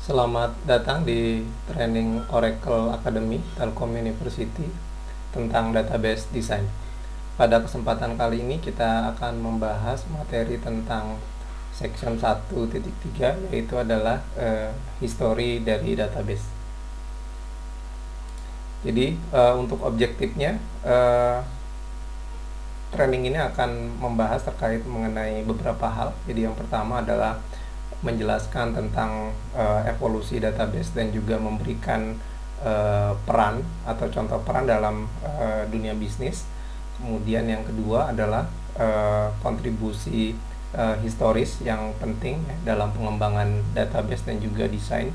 Selamat datang di training Oracle Academy Telkom University tentang database design. Pada kesempatan kali ini kita akan membahas materi tentang section 1.3, yaitu adalah history dari database. Jadi untuk objektifnya, training ini akan membahas terkait mengenai beberapa hal. Jadi yang pertama adalah menjelaskan tentang evolusi database dan juga memberikan peran atau contoh peran dalam dunia bisnis. Kemudian yang kedua adalah kontribusi historis yang penting dalam pengembangan database dan juga desain.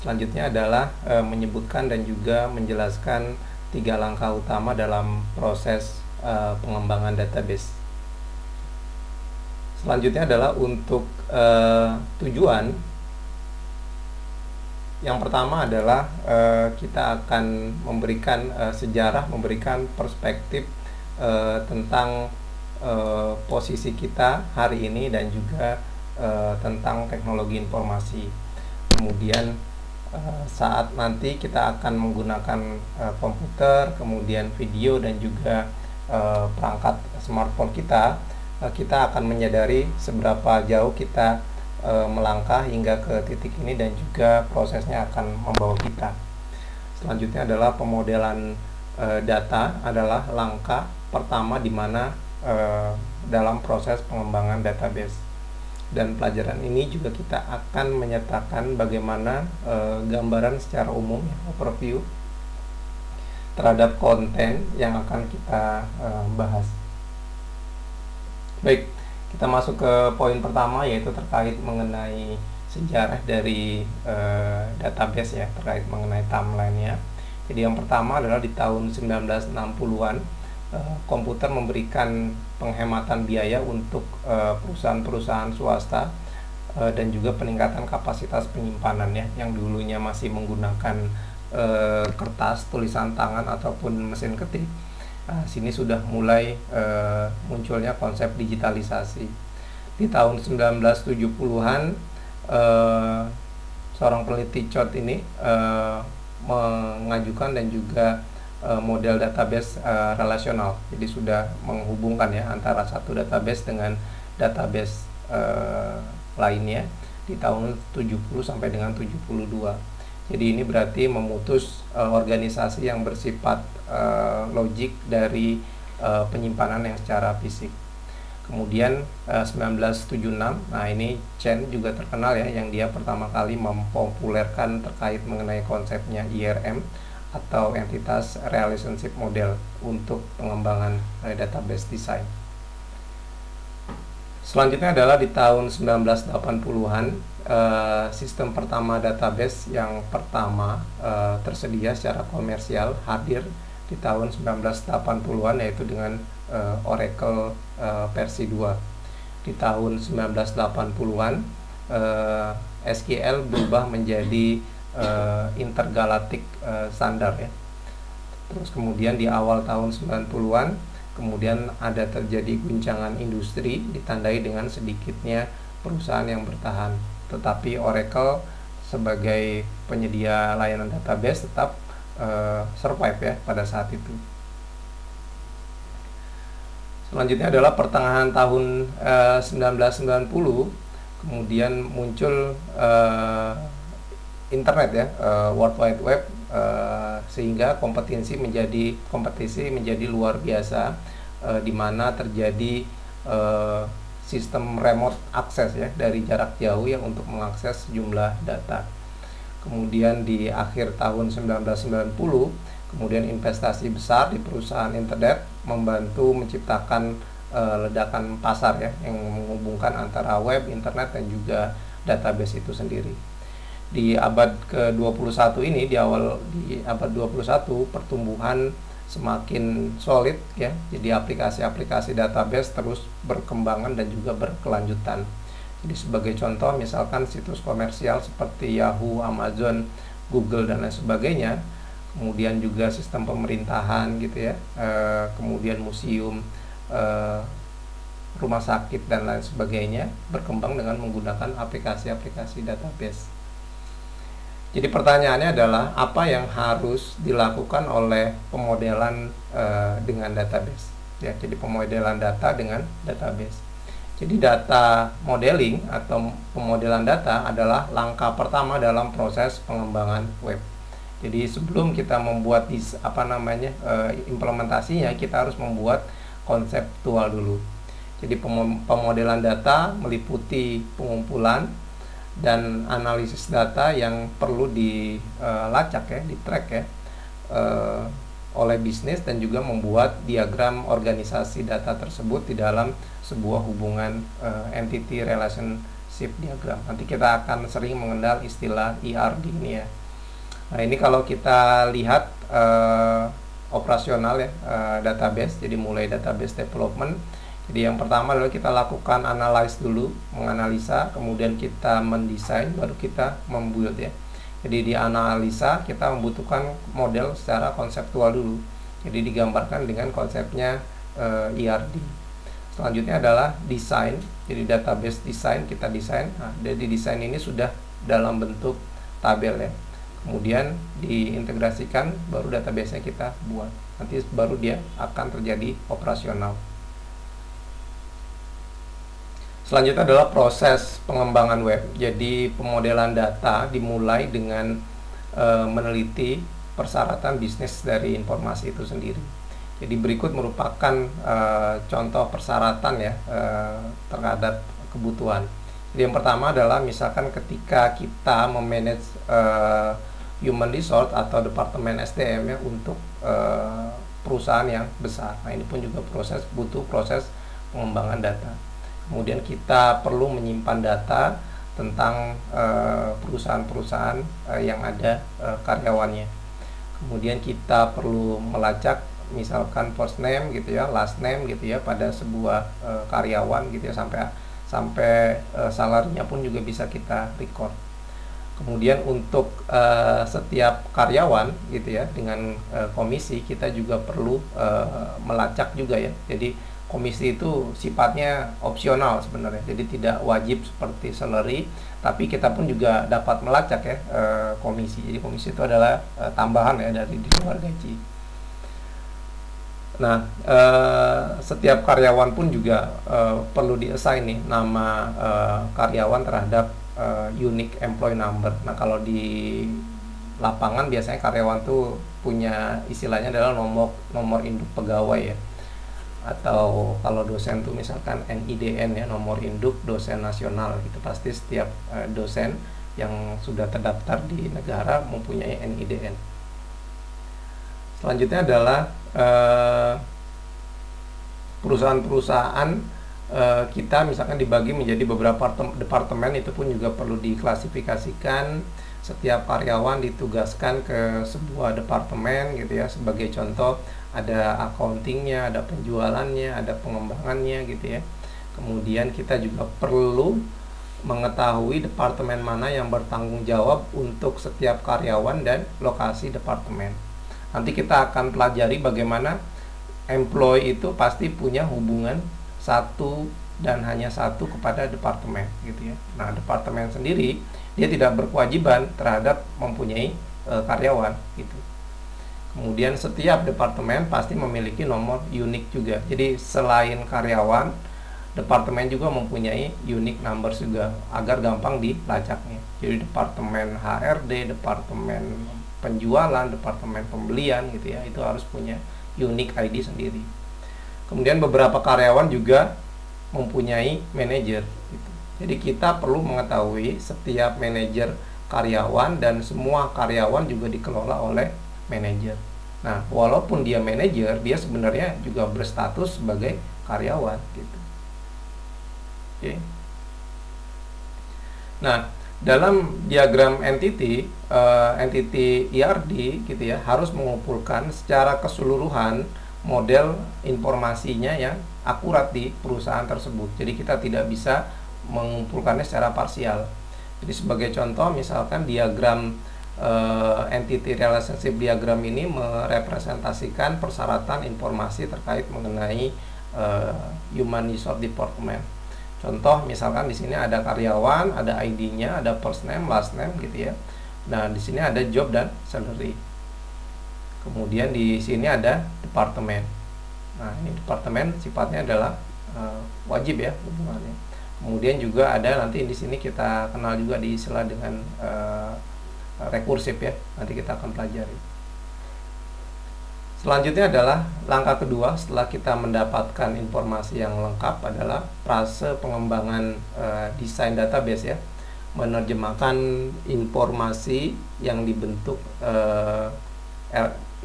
Selanjutnya adalah menyebutkan dan juga menjelaskan 3 langkah utama dalam proses pengembangan database. Selanjutnya adalah untuk tujuan. Yang pertama adalah kita akan memberikan sejarah, memberikan perspektif tentang posisi kita hari ini dan juga tentang teknologi informasi. Kemudian saat nanti kita akan menggunakan komputer, kemudian video dan juga perangkat smartphone kita akan menyadari seberapa jauh kita melangkah hingga ke titik ini dan juga prosesnya akan membawa kita. Selanjutnya adalah pemodelan data adalah langkah pertama di mana dalam proses pengembangan database. Dan pelajaran ini juga kita akan menyatakan bagaimana gambaran secara umum, overview terhadap konten yang akan kita bahas. Baik, kita masuk ke poin pertama, yaitu terkait mengenai sejarah dari database ya, terkait mengenai timeline-nya. Jadi yang pertama adalah di tahun 1960-an komputer memberikan penghematan biaya untuk perusahaan-perusahaan swasta dan juga peningkatan kapasitas penyimpanan ya, yang dulunya masih menggunakan kertas, tulisan tangan ataupun mesin ketik. Sini sudah mulai munculnya konsep digitalisasi. Di tahun 1970-an seorang peneliti CHOT ini mengajukan dan juga model database relasional. Jadi sudah menghubungkan ya antara satu database dengan database lainnya di tahun 70 sampai dengan 72. Jadi ini berarti memutus organisasi yang bersifat logik dari penyimpanan yang secara fisik. Kemudian 1976, nah ini Chen juga terkenal ya, yang dia pertama kali mempopulerkan terkait mengenai konsepnya IRM atau Entitas Relationship Model untuk pengembangan database design. Selanjutnya adalah di tahun 1980-an, sistem pertama database yang pertama tersedia secara komersial hadir di tahun 1980-an, yaitu dengan Oracle versi 2. Di tahun 1980-an, SQL berubah menjadi intergalactic standar ya. Terus kemudian di awal tahun 90-an kemudian ada terjadi guncangan industri ditandai dengan sedikitnya perusahaan yang bertahan. Tetapi Oracle sebagai penyedia layanan database tetap survive ya pada saat itu. Selanjutnya adalah pertengahan tahun 1990 kemudian muncul internet ya, World Wide Web, sehingga kompetisi menjadi luar biasa, di mana terjadi sistem remote access ya, dari jarak jauh yang untuk mengakses sejumlah data. Kemudian di akhir tahun 1990 kemudian investasi besar di perusahaan internet membantu menciptakan ledakan pasar ya, yang menghubungkan antara web, internet dan juga database itu sendiri. Di abad ke-21 ini, di abad 21, pertumbuhan semakin solid ya. Jadi aplikasi-aplikasi database terus berkembangan dan juga berkelanjutan. Jadi sebagai contoh misalkan situs komersial seperti Yahoo, Amazon, Google dan lain sebagainya. Kemudian juga sistem pemerintahan gitu ya. Kemudian museum, rumah sakit dan lain sebagainya berkembang dengan menggunakan aplikasi-aplikasi database. Jadi pertanyaannya adalah apa yang harus dilakukan oleh pemodelan dengan database. Ya, jadi pemodelan data dengan database. Jadi data modeling atau pemodelan data adalah langkah pertama dalam proses pengembangan web. Jadi sebelum kita membuat implementasinya, kita harus membuat konseptual dulu. Jadi pemodelan data meliputi pengumpulan dan analisis data yang perlu dilacak di track oleh bisnis, dan juga membuat diagram organisasi data tersebut di dalam sebuah hubungan entity relationship diagram. Nanti kita akan sering mengenal istilah ERD ini ya. Nah, ini kalau kita lihat operasional database, jadi mulai database development. Jadi yang pertama adalah kita lakukan analyze dulu, menganalisa, kemudian kita mendesain, baru kita membuild ya. Jadi di analisa kita membutuhkan model secara konseptual dulu. Jadi digambarkan dengan konsepnya ERD. Selanjutnya adalah desain. Jadi database desain, kita desain. Nah, jadi desain ini sudah dalam bentuk tabel ya. Kemudian diintegrasikan, baru database-nya kita buat. Nanti baru dia akan terjadi operasional. Selanjutnya adalah proses pengembangan web. Jadi pemodelan data dimulai dengan meneliti persyaratan bisnis dari informasi itu sendiri. Jadi berikut merupakan contoh persyaratan ya terhadap kebutuhan. Jadi yang pertama adalah misalkan ketika kita memanage human resource atau departemen SDM ya untuk perusahaan yang besar. Nah, ini pun juga butuh proses pengembangan data. Kemudian kita perlu menyimpan data tentang perusahaan-perusahaan yang ada karyawannya. Kemudian kita perlu melacak misalkan first name gitu ya, last name gitu ya pada sebuah karyawan gitu ya, sampai salarinya pun juga bisa kita record. Kemudian untuk setiap karyawan gitu ya dengan komisi, kita juga perlu melacak juga ya. Jadi komisi itu sifatnya opsional sebenarnya, jadi tidak wajib seperti salary, tapi kita pun juga dapat melacak ya komisi. Jadi komisi itu adalah tambahan ya dari di luar gaji. Nah, setiap karyawan pun juga perlu di-assign nih nama karyawan terhadap unique employee number. Nah, kalau di lapangan biasanya karyawan tuh punya istilahnya adalah nomor induk pegawai ya. Atau kalau dosen tuh misalkan NIDN ya, nomor induk dosen nasional gitu. Pasti setiap dosen yang sudah terdaftar di negara mempunyai NIDN. Selanjutnya adalah perusahaan-perusahaan kita misalkan dibagi menjadi beberapa departemen, itu pun juga perlu diklasifikasikan. Setiap karyawan ditugaskan ke sebuah departemen gitu ya. Sebagai contoh, ada accountingnya, ada penjualannya, ada pengembangannya gitu ya. Kemudian kita juga perlu mengetahui departemen mana yang bertanggung jawab untuk setiap karyawan dan lokasi departemen. Nanti kita akan pelajari bagaimana employee itu pasti punya hubungan satu dan hanya satu kepada departemen gitu ya. Nah, departemen sendiri dia tidak berkewajiban terhadap mempunyai karyawan gitu. Kemudian setiap departemen pasti memiliki nomor unik juga. Jadi selain karyawan, departemen juga mempunyai unique numbers juga agar gampang dilacaknya. Jadi departemen HRD, departemen penjualan, departemen pembelian gitu ya, itu harus punya unique ID sendiri. Kemudian beberapa karyawan juga mempunyai manajer gitu. Jadi kita perlu mengetahui setiap manajer karyawan, dan semua karyawan juga dikelola oleh manajer. Nah, walaupun dia manajer, dia sebenarnya juga berstatus sebagai karyawan gitu. Oke. Nah, dalam diagram entity ERD gitu ya, harus mengumpulkan secara keseluruhan model informasinya yang akurat di perusahaan tersebut. Jadi kita tidak bisa mengumpulkannya secara parsial. Jadi sebagai contoh, misalkan diagram entity relationship diagram ini merepresentasikan persyaratan informasi terkait mengenai human resource department. Contoh misalkan di sini ada karyawan, ada ID-nya, ada first name, last name gitu ya. Nah, di sini ada job dan salary. Kemudian di sini ada departemen. Nah, ini departemen sifatnya adalah wajib ya hubungannya. Kemudian juga ada nanti di sini kita kenal juga di istilah dengan rekursif ya. Nanti kita akan pelajari. Selanjutnya adalah langkah kedua setelah kita mendapatkan informasi yang lengkap adalah fase pengembangan desain database ya, menerjemahkan informasi yang dibentuk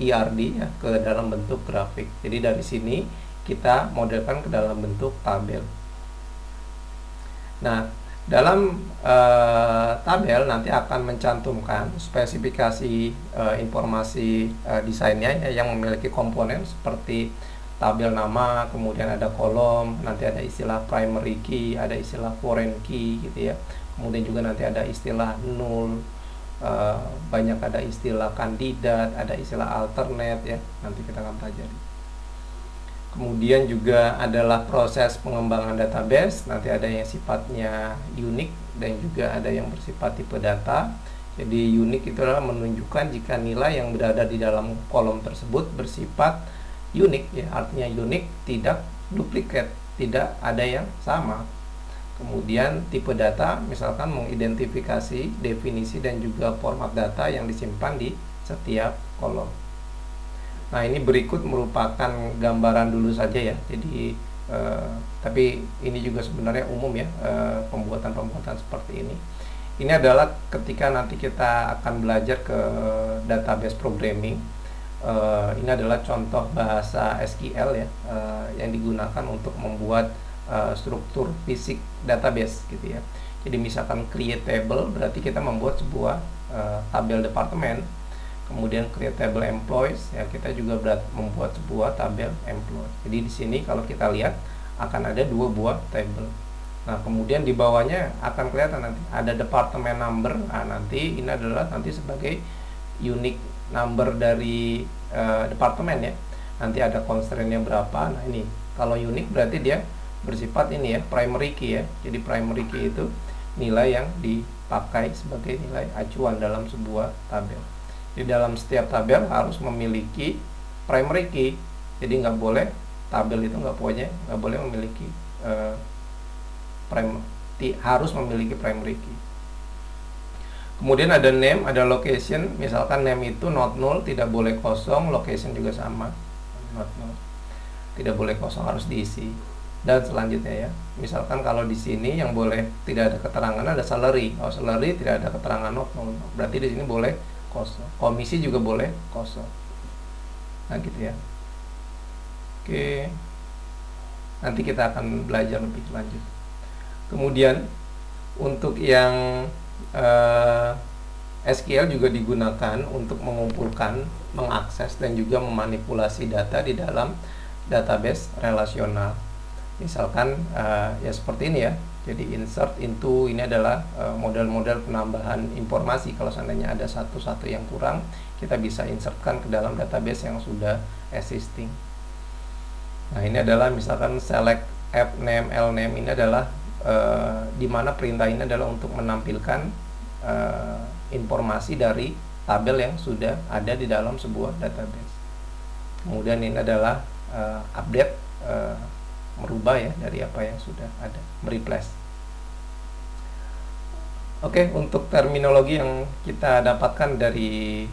ERD ya ke dalam bentuk grafik. Jadi dari sini kita modelkan ke dalam bentuk tabel. Nah, dalam tabel nanti akan mencantumkan spesifikasi informasi desainnya ya, yang memiliki komponen seperti tabel nama, kemudian ada kolom, nanti ada istilah primary key, ada istilah foreign key gitu ya. Kemudian juga nanti ada istilah null, banyak ada istilah kandidat, ada istilah alternate ya. Nanti kita akan pelajari. Kemudian juga adalah proses pengembangan database, nanti ada yang sifatnya unik dan juga ada yang bersifat tipe data. Jadi unik itu adalah menunjukkan jika nilai yang berada di dalam kolom tersebut bersifat unik ya, artinya unik, tidak duplikat, tidak ada yang sama. Kemudian tipe data misalkan mengidentifikasi definisi dan juga format data yang disimpan di setiap kolom. Nah, ini berikut merupakan gambaran dulu saja ya. Jadi tapi ini juga sebenarnya umum ya, pembuatan-pembuatan seperti ini. Ini adalah ketika nanti kita akan belajar ke database programming. Ini adalah contoh bahasa SQL ya, yang digunakan untuk membuat struktur fisik database gitu ya. Jadi misalkan create table berarti kita membuat sebuah tabel departemen. Kemudian create table employees ya, kita juga membuat sebuah tabel employee. Jadi di sini kalau kita lihat akan ada dua buah table. Nah, kemudian di bawahnya akan kelihatan nanti ada department number. Nah, nanti ini adalah nanti sebagai unique number dari departemen ya. Nanti ada constraint-nya berapa. Nah, ini kalau unique berarti dia bersifat ini ya, primary key ya. Jadi primary key itu nilai yang dipakai sebagai nilai acuan dalam sebuah tabel. Di dalam setiap tabel harus memiliki primary key. Jadi nggak boleh tabel itu nggak boleh memiliki harus memiliki primary key. Kemudian ada name, ada location. Misalkan name itu not null, tidak boleh kosong. Location juga sama, not null, tidak boleh kosong, harus diisi. Dan selanjutnya ya, misalkan kalau di sini yang boleh tidak ada keterangan ada salary. Kalau salary tidak ada keterangan not null, berarti di sini boleh kosong. Komisi juga boleh kosong. Nah gitu ya. Oke, nanti kita akan belajar lebih lanjut. Kemudian untuk yang SQL juga digunakan untuk mengumpulkan, mengakses dan juga memanipulasi data di dalam database relasional. Misalkan ya seperti ini ya. Jadi insert into ini adalah model-model penambahan informasi. Kalau seandainya ada satu yang kurang, kita bisa insertkan ke dalam database yang sudah existing. Nah, ini adalah misalkan select app name, L name, ini adalah di mana perintah ini adalah untuk menampilkan informasi dari tabel yang sudah ada di dalam sebuah database. Kemudian ini adalah update, merubah ya dari apa yang sudah ada, mereplace. Oke, untuk terminologi yang kita dapatkan dari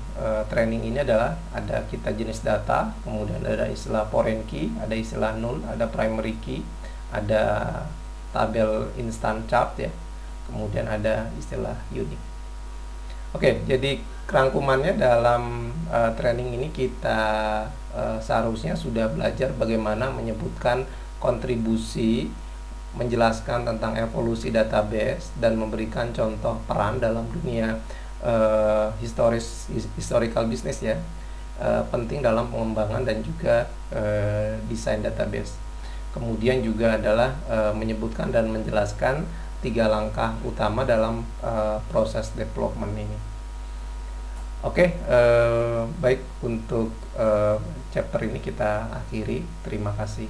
training ini adalah ada kita jenis data, kemudian ada istilah foreign key, ada istilah null, ada primary key, ada tabel instant chart ya, kemudian ada istilah unique. Oke, jadi kerangkumannya dalam training ini kita seharusnya sudah belajar bagaimana menyebutkan kontribusi, menjelaskan tentang evolusi database dan memberikan contoh peran dalam dunia historical business ya, penting dalam pengembangan dan juga desain database. Kemudian juga adalah menyebutkan dan menjelaskan 3 langkah utama dalam proses development ini. Oke, baik, untuk chapter ini kita akhiri. Terima kasih.